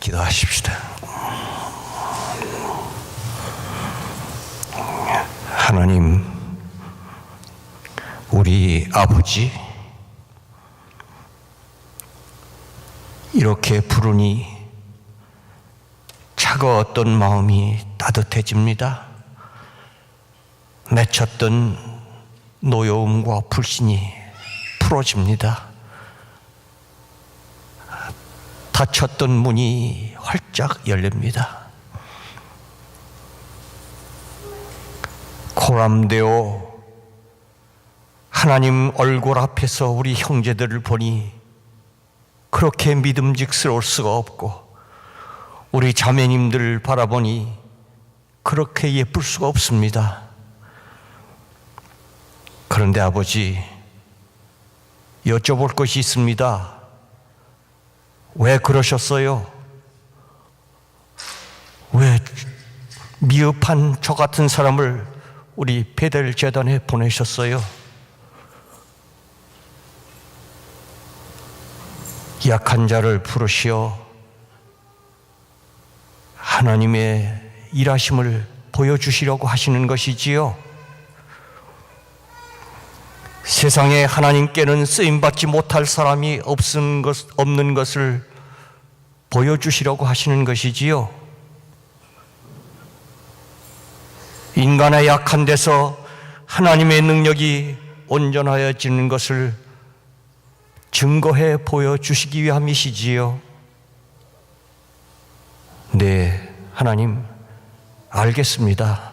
기도하십시다. 하나님, 우리 아버지, 이렇게 부르니 차가웠던 마음이 따뜻해집니다. 맺혔던 노여움과 불신이 풀어집니다. 닫혔던 문이 활짝 열립니다. 고람되어 하나님 얼굴 앞에서 우리 형제들을 보니 그렇게 믿음직스러울 수가 없고, 우리 자매님들 바라보니 그렇게 예쁠 수가 없습니다. 그런데 아버지, 여쭤볼 것이 있습니다. 왜 그러셨어요? 왜 미흡한 저 같은 사람을 우리 베델 재단에 보내셨어요? 약한 자를 부르시어 하나님의 일하심을 보여주시려고 하시는 것이지요. 세상에 하나님께는 쓰임받지 못할 사람이 없는 것을 보여주시려고 하시는 것이지요. 인간의 약한 데서 하나님의 능력이 온전하여지는 것을 증거해 보여주시기 위함이시지요. 네, 하나님, 알겠습니다.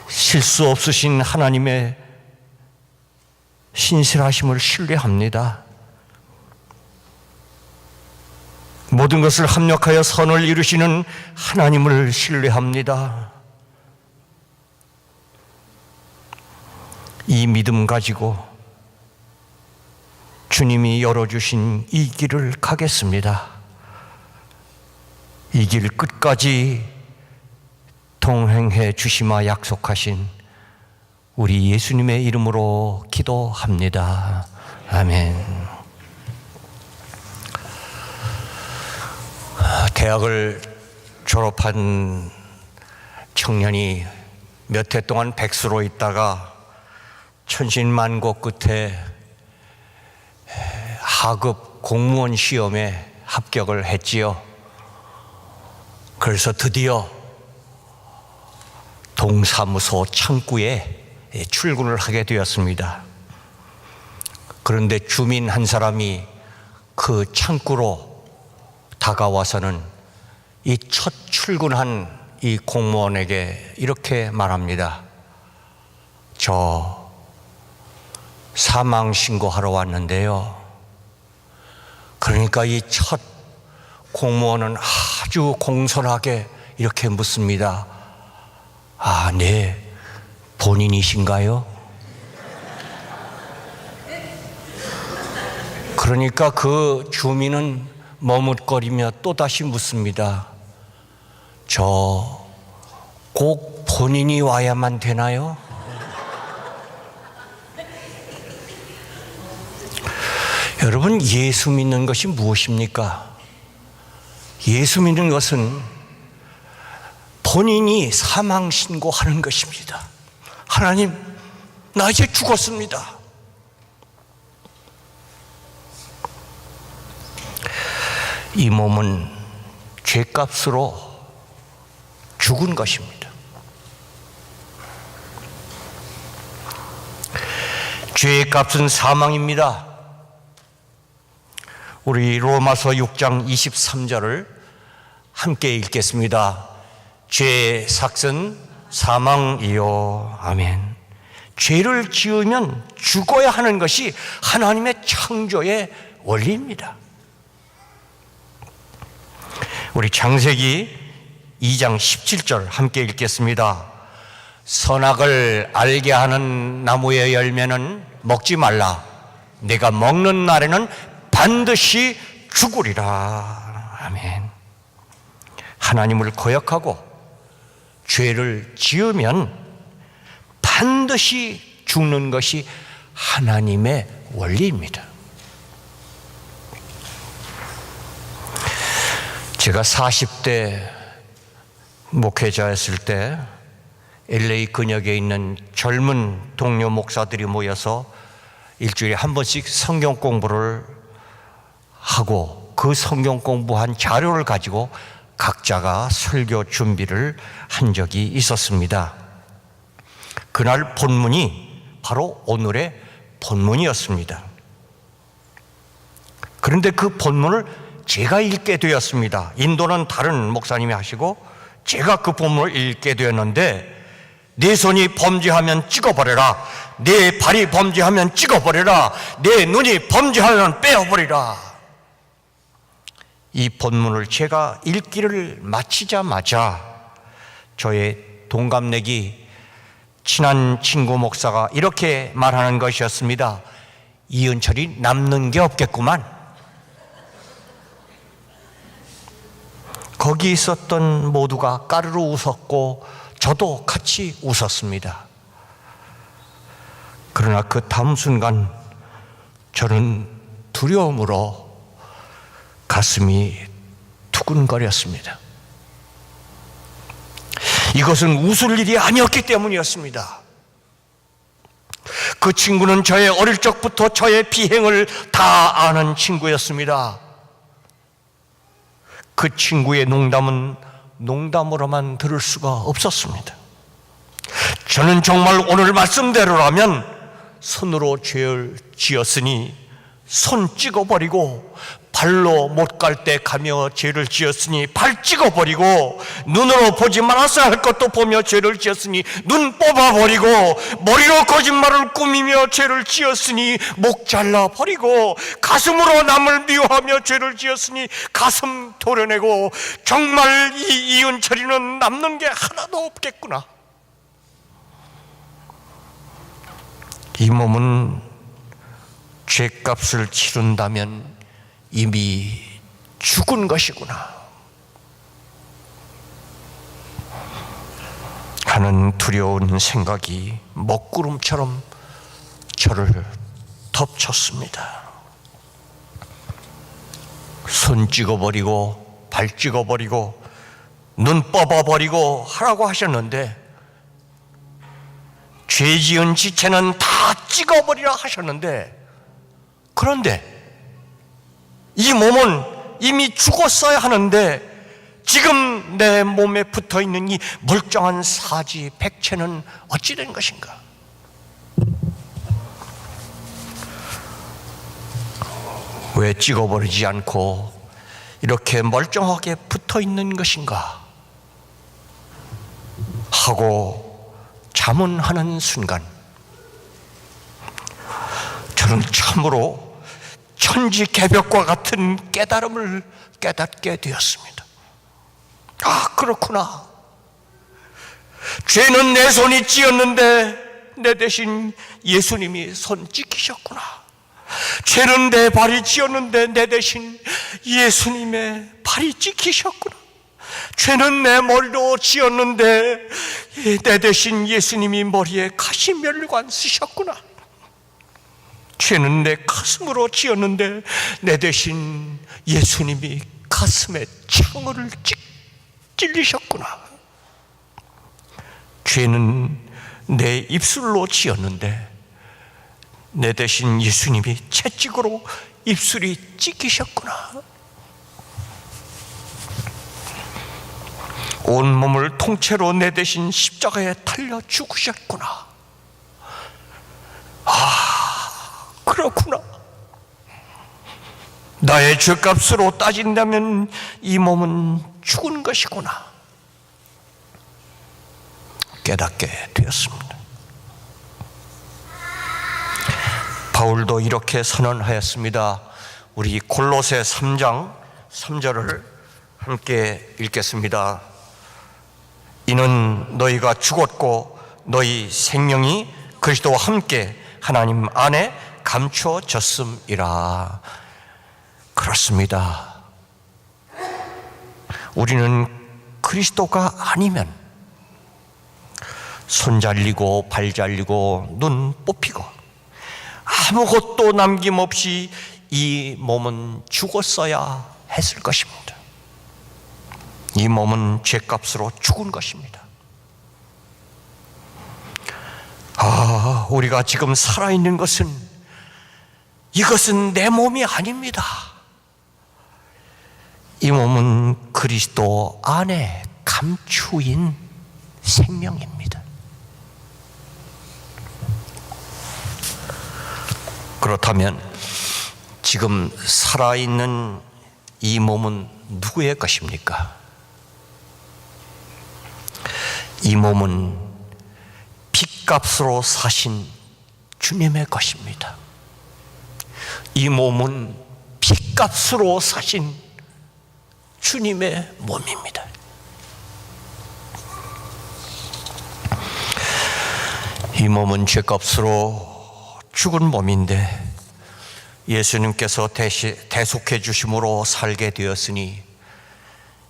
실수 없으신 하나님의 신실하심을 신뢰합니다. 모든 것을 합력하여 선을 이루시는 하나님을 신뢰합니다. 이 믿음 가지고 주님이 열어주신 이 길을 가겠습니다. 이 길 끝까지 동행해 주시마 약속하신 우리 예수님의 이름으로 기도합니다. 아멘. 대학을 졸업한 청년이 몇 해 동안 백수로 있다가 천신만고 끝에 하급 공무원 시험에 합격을 했지요. 그래서 드디어 동사무소 창구에 출근을 하게 되었습니다. 그런데 주민 한 사람이 그 창구로 다가와서는 이 첫 출근한 이 공무원에게 이렇게 말합니다. 저 사망 신고하러 왔는데요. 그러니까 이 첫 공무원은 아주 공손하게 이렇게 묻습니다. 아, 네, 본인이신가요? 그러니까 그 주민은 머뭇거리며 또다시 묻습니다. 저 꼭 본인이 와야만 되나요? 여러분, 예수 믿는 것이 무엇입니까? 예수 믿는 것은 본인이 사망 신고하는 것입니다. 하나님, 나 이제 죽었습니다. 이 몸은 죄값으로 죽은 것입니다. 죄의 값은 사망입니다. 우리 로마서 6장 23절을 함께 읽겠습니다. 죄의 삭은 사망이요. 아멘. 죄를 지으면 죽어야 하는 것이 하나님의 창조의 원리입니다. 우리 창세기 2장 17절 함께 읽겠습니다. 선악을 알게 하는 나무의 열매는 먹지 말라. 내가 먹는 날에는 반드시 죽으리라. 아멘. 하나님을 거역하고 죄를 지으면 반드시 죽는 것이 하나님의 원리입니다. 제가 40대 목회자였을 때 LA 근역에 있는 젊은 동료 목사들이 모여서 일주일에 한 번씩 성경 공부를 하고 그 성경 공부한 자료를 가지고 각자가 설교 준비를 한 적이 있었습니다. 그날 본문이 바로 오늘의 본문이었습니다. 그런데 그 본문을 제가 읽게 되었습니다. 인도는 다른 목사님이 하시고 제가 그 본문을 읽게 되었는데, 내 손이 범죄하면 찍어버려라, 내 발이 범죄하면 찍어버려라, 내 눈이 범죄하면 빼어버리라. 이 본문을 제가 읽기를 마치자마자 저의 동갑내기 친한 친구 목사가 이렇게 말하는 것이었습니다. 이은철이 남는 게 없겠구만. 거기 있었던 모두가 까르르 웃었고 저도 같이 웃었습니다. 그러나 그 다음 순간 저는 두려움으로 가슴이 두근거렸습니다. 이것은 웃을 일이 아니었기 때문이었습니다. 그 친구는 저의 어릴 적부터 저의 비행을 다 아는 친구였습니다. 그 친구의 농담은 농담으로만 들을 수가 없었습니다. 저는 정말 오늘 말씀대로라면 손으로 죄를 지었으니 손 찍어버리고, 발로 못 갈 때 가며 죄를 지었으니 발 찍어버리고, 눈으로 보지 말았어야 할 것도 보며 죄를 지었으니 눈 뽑아버리고, 머리로 거짓말을 꾸미며 죄를 지었으니 목 잘라버리고, 가슴으로 남을 미워하며 죄를 지었으니 가슴 도려내고, 정말 이 이은철이는 남는 게 하나도 없겠구나. 이 몸은 죄값을 치른다면 이미 죽은 것이구나 하는 두려운 생각이 먹구름처럼 저를 덮쳤습니다. 손 찍어버리고 발 찍어버리고 눈 뽑아버리고 하라고 하셨는데, 죄 지은 지체는 다 찍어버리라 하셨는데, 그런데 이 몸은 이미 죽었어야 하는데 지금 내 몸에 붙어있는 이 멀쩡한 사지 백체는 어찌 된 것인가? 왜 찍어버리지 않고 이렇게 멀쩡하게 붙어있는 것인가 하고 자문하는 순간 저는 참으로 천지개벽과 같은 깨달음을 깨닫게 되었습니다. 아, 그렇구나. 죄는 내 손이 지었는데 내 대신 예수님이 손 찍히셨구나. 죄는 내 발이 지었는데 내 대신 예수님의 발이 찍히셨구나. 죄는 내 머리로 지었는데 내 대신 예수님이 머리에 가시면류관 쓰셨구나. 죄는 내 가슴으로 지었는데 내 대신 예수님이 가슴에 창을 찔리셨구나. 죄는 내 입술로 지었는데 내 대신 예수님이 채찍으로 입술이 찢기셨구나. 온몸을 통째로 내 대신 십자가에 달려 죽으셨구나. 아, 그렇구나. 나의 죄값으로 따진다면 이 몸은 죽은 것이구나 깨닫게 되었습니다. 바울도 이렇게 선언하였습니다. 우리 골로새 3장 3절을 함께 읽겠습니다. 이는 너희가 죽었고 너희 생명이 그리스도와 함께 하나님 안에 감춰졌음이라. 그렇습니다. 우리는 그리스도가 아니면 손 잘리고 발 잘리고 눈 뽑히고 아무것도 남김없이 이 몸은 죽었어야 했을 것입니다. 이 몸은 죄값으로 죽은 것입니다. 우리가 지금 살아있는 것은 이것은 내 몸이 아닙니다. 이 몸은 그리스도 안에 감추인 생명입니다. 그렇다면 지금 살아있는 이 몸은 누구의 것입니까? 이 몸은 핏값으로 사신 주님의 것입니다. 이 몸은 핏값으로 사신 주님의 몸입니다. 이 몸은 죄값으로 죽은 몸인데 예수님께서 대속해 주심으로 살게 되었으니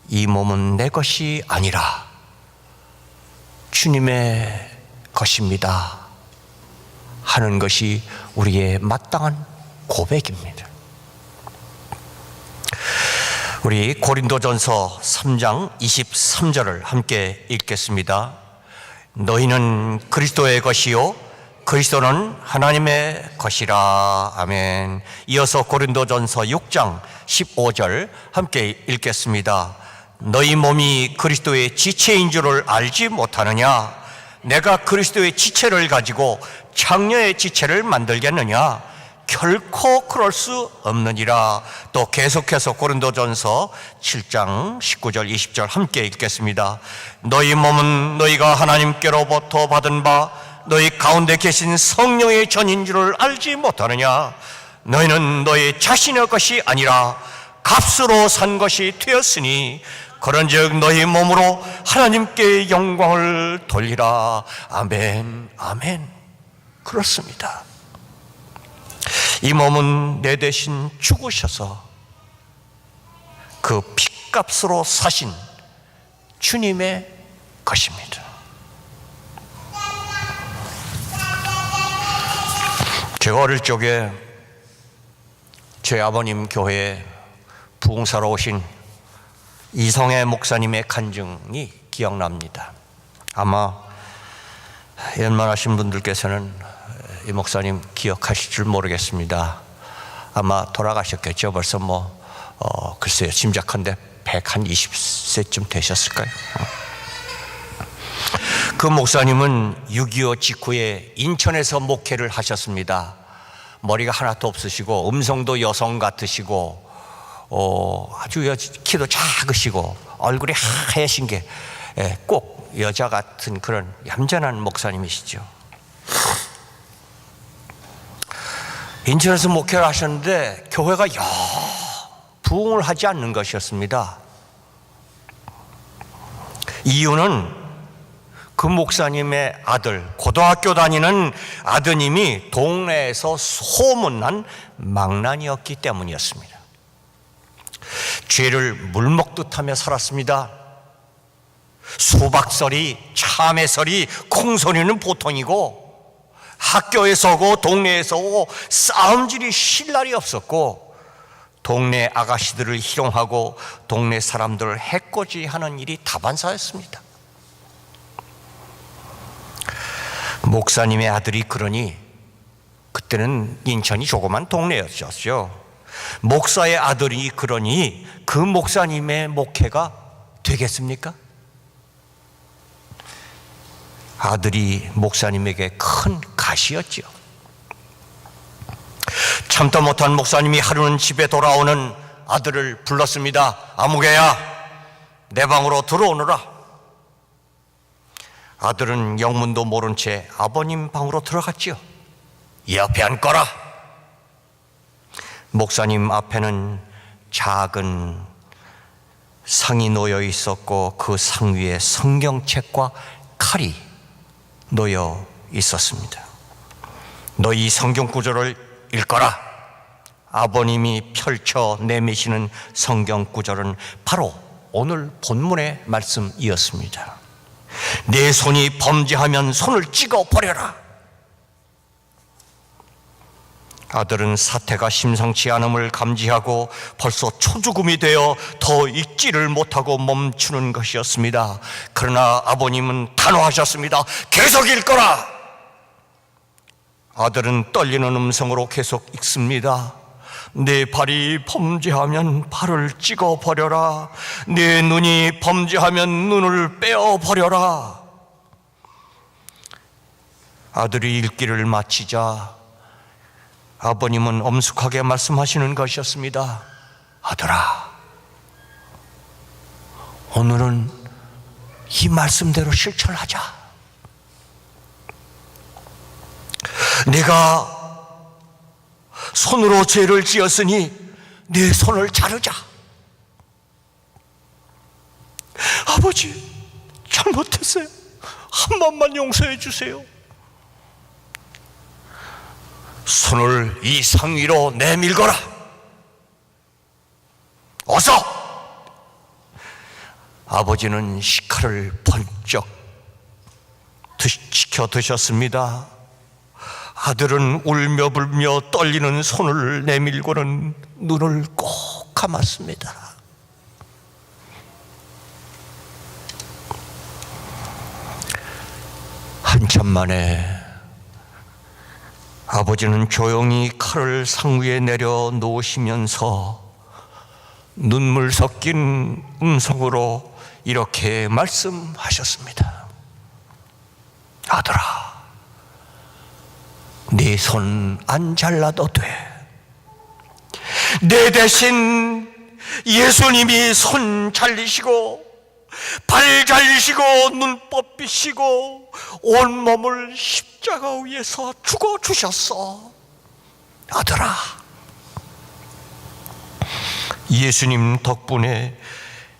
이 몸은 내 것이 아니라 주님의 것입니다 하는 것이 우리의 마땅한 고백입니다. 우리 고린도전서 3장 23절을 함께 읽겠습니다. 너희는 그리스도의 것이요 그리스도는 하나님의 것이라. 아멘. 이어서 고린도전서 6장 15절 함께 읽겠습니다. 너희 몸이 그리스도의 지체인 줄을 알지 못하느냐? 내가 그리스도의 지체를 가지고 장녀의 지체를 만들겠느냐? 결코 그럴 수 없느니라. 또 계속해서 고린도전서 7장 19절 20절 함께 읽겠습니다. 너희 몸은 너희가 하나님께로부터 받은 바 너희 가운데 계신 성령의 전인 줄을 알지 못하느냐? 너희는 너희 자신의 것이 아니라 값으로 산 것이 되었으니 그런즉 너희 몸으로 하나님께 영광을 돌리라. 아멘, 아멘. 그렇습니다. 이 몸은 내 대신 죽으셔서 그 핏값으로 사신 주님의 것입니다. 제가 어릴 적에 제 아버님 교회에 부흥사로 오신 이성애 목사님의 간증이 기억납니다. 아마 웬만하신 분들께서는 이 목사님 기억하실 줄 모르겠습니다. 아마 돌아가셨겠죠. 벌써 글쎄요, 짐작한데 120세쯤 되셨을까요? 그 목사님은 6.25 직후에 인천에서 목회를 하셨습니다. 머리가 하나도 없으시고 음성도 여성 같으시고 아주 키도 작으시고 얼굴이 하얘신 게 꼭 여자 같은 그런 얌전한 목사님이시죠. 인천에서 목회를 하셨는데 교회가 부흥을 하지 않는 것이었습니다. 이유는 그 목사님의 아들, 고등학교 다니는 아드님이 동네에서 소문난 망난이었기 때문이었습니다. 죄를 물먹듯 하며 살았습니다. 수박설이, 참외설이, 콩소리는 보통이고 학교에서 오고 동네에서 오고 싸움질이 쉴 날이 없었고 동네 아가씨들을 희롱하고 동네 사람들을 해코지하는 일이 다반사였습니다. 목사님의 아들이 그러니 그때는 인천이 조그만 동네였죠. 목사의 아들이 그러니 그 목사님의 목회가 되겠습니까? 아들이 목사님에게 큰 가시였죠. 참다 못한 목사님이 하루는 집에 돌아오는 아들을 불렀습니다. 아무개야, 내 방으로 들어오너라. 아들은 영문도 모른 채 아버님 방으로 들어갔지요. 이 앞에 앉거라. 목사님 앞에는 작은 상이 놓여 있었고 그 상 위에 성경책과 칼이 놓여 있었습니다. 너 이 성경 구절을 읽거라. 아버님이 펼쳐 내미시는 성경 구절은 바로 오늘 본문의 말씀이었습니다. 내 손이 범죄하면 손을 찍어 버려라. 아들은 사태가 심상치 않음을 감지하고 벌써 초죽음이 되어 더 읽지를 못하고 멈추는 것이었습니다. 그러나 아버님은 단호하셨습니다. 계속 읽거라. 아들은 떨리는 음성으로 계속 읽습니다. 내 발이 범죄하면 발을 찍어버려라. 내 눈이 범죄하면 눈을 빼어버려라. 아들이 읽기를 마치자 아버님은 엄숙하게 말씀하시는 것이었습니다. 아들아, 오늘은 이 말씀대로 실천하자. 내가 손으로 죄를 지었으니 내 손을 자르자. 아버지, 잘못했어요. 한 번만 용서해 주세요. 손을 이 상 위로 내밀거라. 어서! 아버지는 식칼을 번쩍 지켜 드셨습니다. 아들은 울며 불며 떨리는 손을 내밀고는 눈을 꼭 감았습니다. 한참 만에 아버지는 조용히 칼을 상 위에 내려 놓으시면서 눈물 섞인 음성으로 이렇게 말씀하셨습니다. 아들아, 네 손 안 잘라도 돼. 내 대신 예수님이 손 잘리시고 발 잘리시고 눈법 삐시고 온몸을 십자가 위에서 죽어주셨어. 아들아, 예수님 덕분에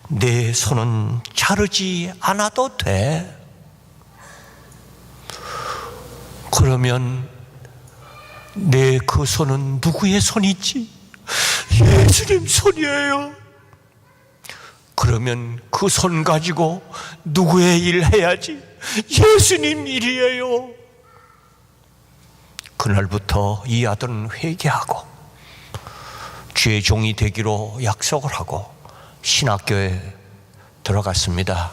내 손은 자르지 않아도 돼. 그러면 내 그 손은 누구의 손이지? 예수님 손이에요. 그러면 그 손 가지고 누구의 일 해야지? 예수님 일이에요. 그날부터 이 아들은 회개하고 주의 종이 되기로 약속을 하고 신학교에 들어갔습니다.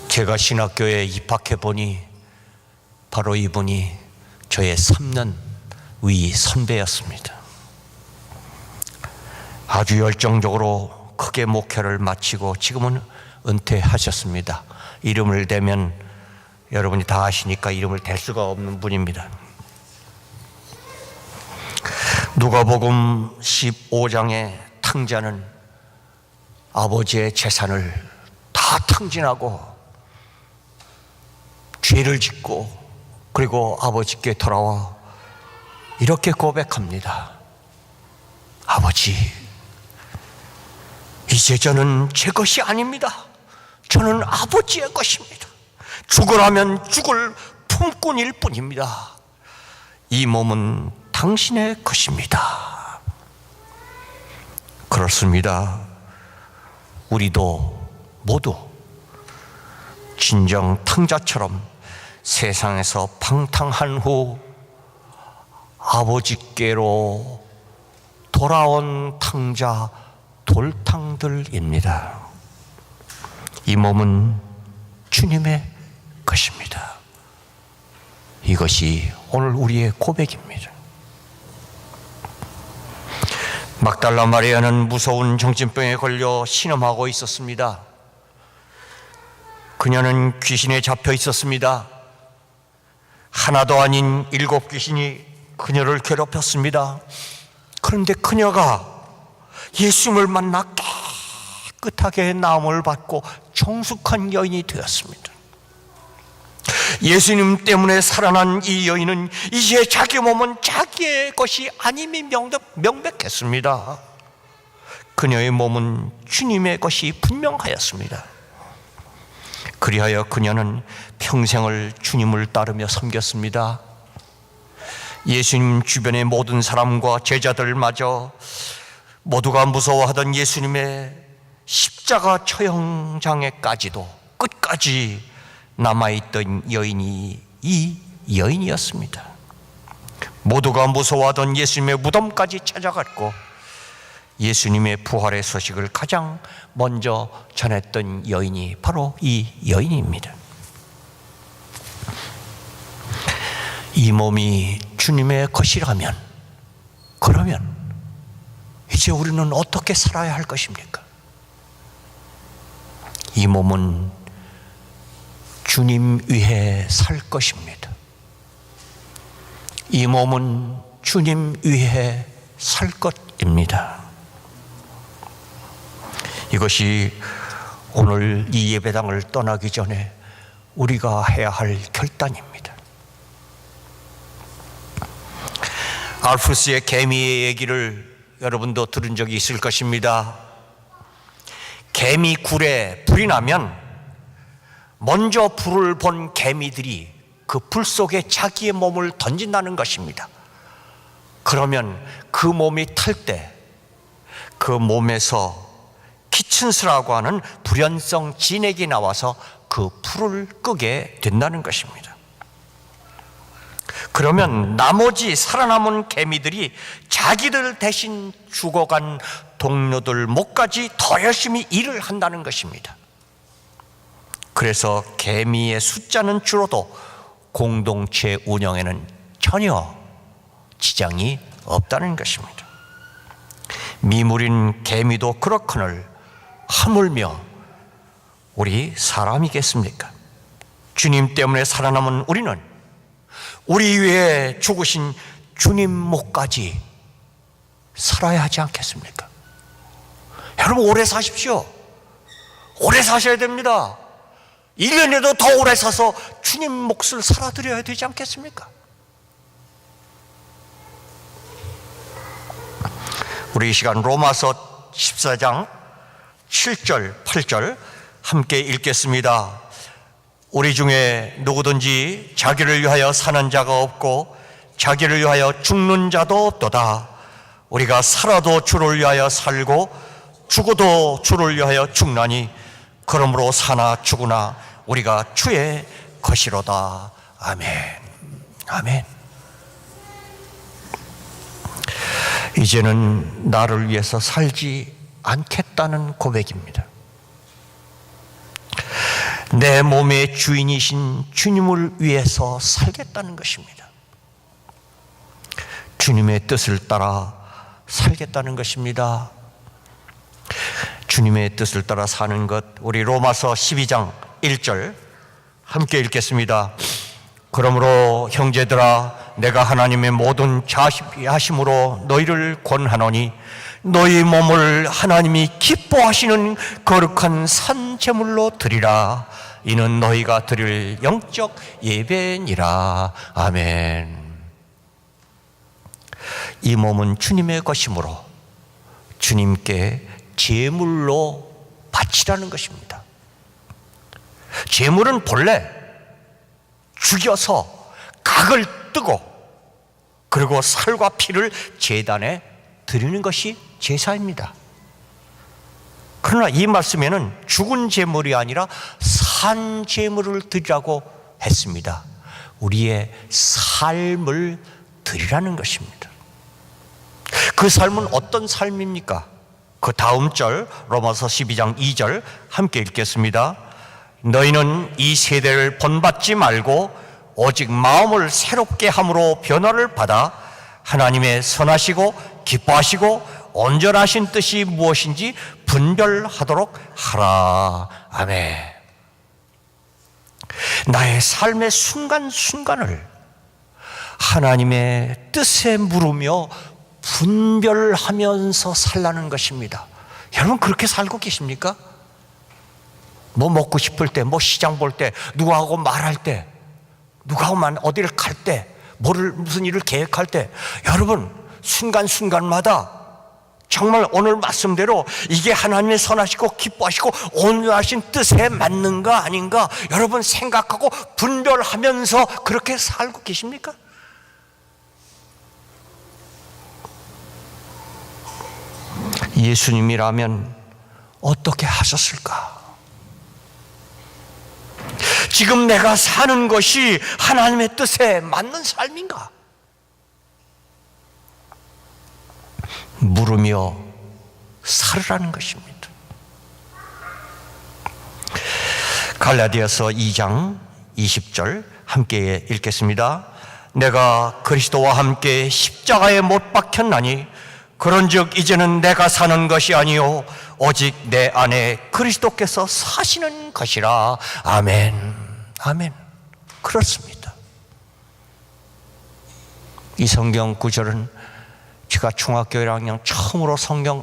제가 신학교에 입학해 보니 바로 이분이 저의 3년 위 선배였습니다. 아주 열정적으로 크게 목회를 마치고 지금은 은퇴하셨습니다. 이름을 대면 여러분이 다 아시니까 이름을 댈 수가 없는 분입니다. 누가복음 15장의 탕자는 아버지의 재산을 다 탕진하고 죄를 짓고 그리고 아버지께 돌아와 이렇게 고백합니다. 아버지, 이제 저는 제 것이 아닙니다. 저는 아버지의 것입니다. 죽으라면 죽을 품꾼일 뿐입니다. 이 몸은 당신의 것입니다. 그렇습니다. 우리도 모두 진정 탕자처럼 세상에서 방탕한 후 아버지께로 돌아온 탕자 돌탕들입니다. 이 몸은 주님의 것입니다. 이것이 오늘 우리의 고백입니다. 막달라 마리아는 무서운 정신병에 걸려 신음하고 있었습니다. 그녀는 귀신에 잡혀 있었습니다. 하나도 아닌 7 귀신이 그녀를 괴롭혔습니다. 그런데 그녀가 예수님을 만나 깨끗하게 나음을 받고 정숙한 여인이 되었습니다. 예수님 때문에 살아난 이 여인은 이제 자기 몸은 자기의 것이 아님이 명백했습니다. 그녀의 몸은 주님의 것이 분명하였습니다. 그리하여 그녀는 평생을 주님을 따르며 섬겼습니다. 예수님 주변의 모든 사람과 제자들마저 모두가 무서워하던 예수님의 십자가 처형장에까지도 끝까지 남아있던 여인이 이 여인이었습니다. 모두가 무서워하던 예수님의 무덤까지 찾아갔고 예수님의 부활의 소식을 가장 먼저 전했던 여인이 바로 이 여인입니다. 이 몸이 주님의 것이라면, 그러면 이제 우리는 어떻게 살아야 할 것입니까? 이 몸은 주님 위해 살 것입니다. 이 몸은 주님 위해 살 것입니다. 이것이 오늘 이 예배당을 떠나기 전에 우리가 해야 할 결단입니다. 알프스의 개미의 얘기를 여러분도 들은 적이 있을 것입니다. 개미 굴에 불이 나면 먼저 불을 본 개미들이 그 불 속에 자기의 몸을 던진다는 것입니다. 그러면 그 몸이 탈 때 그 몸에서 키친스라고 하는 불연성 진액이 나와서 그 불을 끄게 된다는 것입니다. 그러면 나머지 살아남은 개미들이 자기들 대신 죽어간 동료들 목까지 더 열심히 일을 한다는 것입니다. 그래서 개미의 숫자는 줄어도 공동체 운영에는 전혀 지장이 없다는 것입니다. 미물인 개미도 그렇거늘 하물며 우리 사람이겠습니까? 주님 때문에 살아남은 우리는 우리 위해 죽으신 주님 목까지 살아야 하지 않겠습니까? 여러분, 오래 사십시오. 오래 사셔야 됩니다. 1년에도 더 오래 사서 주님 몫을 살아드려야 되지 않겠습니까? 우리 이 시간 로마서 14장 7절, 8절 함께 읽겠습니다. 우리 중에 누구든지 자기를 위하여 사는 자가 없고 자기를 위하여 죽는 자도 없도다. 우리가 살아도 주를 위하여 살고 죽어도 주를 위하여 죽나니 그러므로 사나 죽으나 우리가 주의 것이로다. 아멘. 아멘. 이제는 나를 위해서 살지 않겠다는 고백입니다. 내 몸의 주인이신 주님을 위해서 살겠다는 것입니다. 주님의 뜻을 따라 살겠다는 것입니다. 주님의 뜻을 따라 사는 것, 우리 로마서 12장 1절 함께 읽겠습니다. 그러므로 형제들아, 내가 하나님의 모든 자비하심으로 너희를 권하노니 너희 몸을 하나님이 기뻐하시는 거룩한 산 제물로 드리라. 이는 너희가 드릴 영적 예배니라. 아멘. 이 몸은 주님의 것이므로 주님께 제물로 바치라는 것입니다. 제물은 본래 죽여서 각을 뜨고 그리고 살과 피를 제단에 드리는 것이 제사입니다. 그러나 이 말씀에는 죽은 제물이 아니라 산 제물을 드리라고 했습니다. 우리의 삶을 드리라는 것입니다. 그 삶은 어떤 삶입니까? 그 다음 절 로마서 12장 2절 함께 읽겠습니다. 너희는 이 세대를 본받지 말고 오직 마음을 새롭게 함으로 변화를 받아 하나님의 선하시고 기뻐하시고 온전하신 뜻이 무엇인지 분별하도록 하라. 아멘. 나의 삶의 순간순간을 하나님의 뜻에 물으며 분별하면서 살라는 것입니다. 여러분, 그렇게 살고 계십니까? 뭐 먹고 싶을 때, 뭐 시장 볼 때, 누구하고 말할 때, 누구하고 어디를 갈 때, 무슨 일을 계획할 때, 여러분 순간순간마다 정말 오늘 말씀대로 이게 하나님의 선하시고 기뻐하시고 온전하신 뜻에 맞는가 아닌가 여러분 생각하고 분별하면서 그렇게 살고 계십니까? 예수님이라면 어떻게 하셨을까? 지금 내가 사는 것이 하나님의 뜻에 맞는 삶인가? 물으며 살으라는 것입니다. 갈라디아서 2장 20절 함께 읽겠습니다. 내가 그리스도와 함께 십자가에 못 박혔나니 그런즉 이제는 내가 사는 것이 아니요 오직 내 안에 그리스도께서 사시는 것이라. 아멘. 아멘. 그렇습니다. 이 성경 구절은 제가 중학교 1학년 처음으로 성경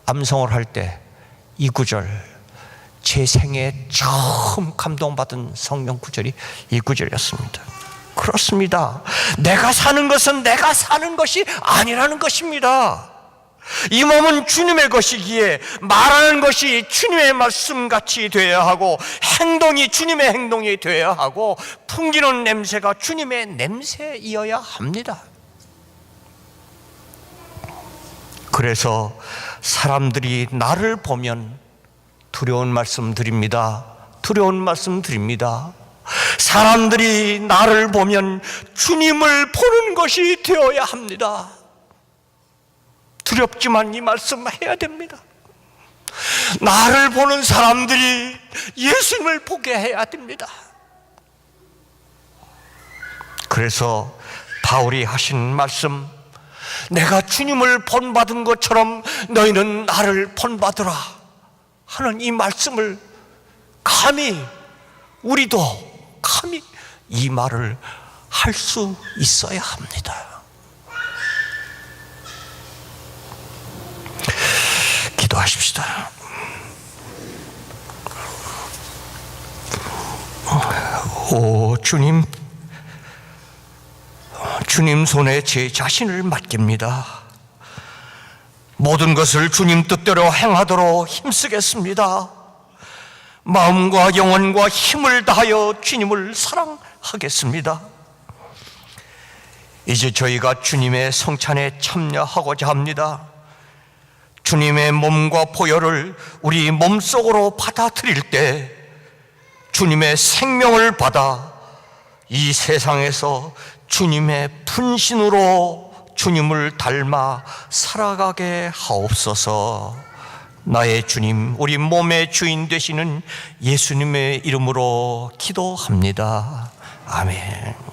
암송을 할 때 이 구절, 제 생애에 처음 감동받은 성경 구절이 이 구절이었습니다. 그렇습니다. 내가 사는 것은 내가 사는 것이 아니라는 것입니다. 이 몸은 주님의 것이기에 말하는 것이 주님의 말씀같이 되어야 하고, 행동이 주님의 행동이 되어야 하고, 풍기는 냄새가 주님의 냄새이어야 합니다. 그래서 사람들이 나를 보면 두려운 말씀 드립니다. 두려운 말씀 드립니다. 사람들이 나를 보면 주님을 보는 것이 되어야 합니다. 두렵지만 이 말씀 해야 됩니다. 나를 보는 사람들이 예수님을 보게 해야 됩니다. 그래서 바울이 하신 말씀, 내가 주님을 본받은 것처럼 너희는 나를 본받으라 하는 이 말씀을 감히, 우리도 감히 이 말을 할 수 있어야 합니다. 기도하십시다. 오 주님, 주님 손에 제 자신을 맡깁니다. 모든 것을 주님 뜻대로 행하도록 힘쓰겠습니다. 마음과 영혼과 힘을 다하여 주님을 사랑하겠습니다. 이제 저희가 주님의 성찬에 참여하고자 합니다. 주님의 몸과 보혈을 우리 몸속으로 받아들일 때 주님의 생명을 받아 이 세상에서 주님의 분신으로 주님을 닮아 살아가게 하옵소서. 나의 주님, 우리 몸의 주인 되시는 예수님의 이름으로 기도합니다. 아멘.